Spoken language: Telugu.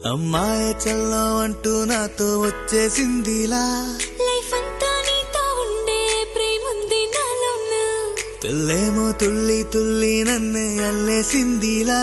అమ్మాయి చల్లో అంటూ నాతో వచ్చేసిందిలా లైఫ్ అంతా నీతో ఉండే ప్రేముంది నాలోన తెల్లేమో తుల్లి తుల్లి నన్నే అల్లేసిందిలా